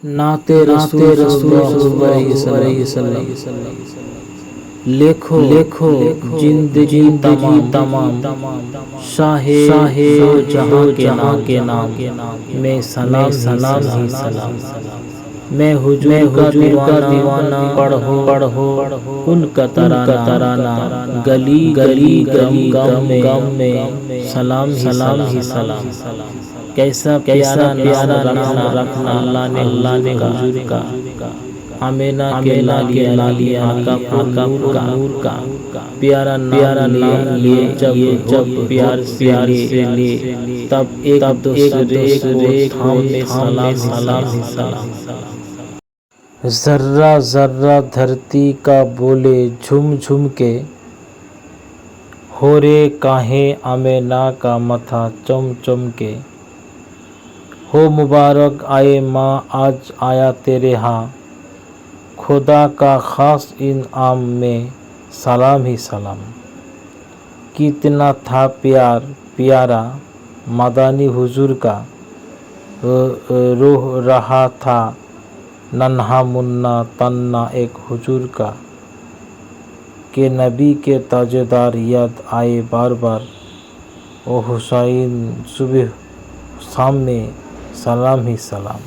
नाते रसूल सल्लल्लाहु अलैहि वसल्लम। लिखो जिंदगी तमाम शाहे जहां के नाम में सलाम ही सलाम। मैं हुजूर का दीवाना पढ़ो उनका तराना गली गम में सलाम ही सलाम। कैसा प्यारा नाम रखना अल्लाह ने हुजूर का, आमिना के लालिया का नूर का प्यारा नाम लिए जब प्यार से ले तब एक दूसरे को थामे सलाम ही सलाम। जर्रा धरती का बोले झुम के, हो रे काहे आमिना का मथा चम के। हो मुबारक आए माँ आज आया तेरे यहाँ, खुदा का खास इनाम में सलाम ही सलाम। कितना था प्यारा मदानी हुजूर का, रोह रहा था नन्हा मुन्ना तन्ना एक हुजूर का। के नबी के ताजेदार याद आए बार बार, ओ हुसैन सुबह शाम में सलाम ही सलाम।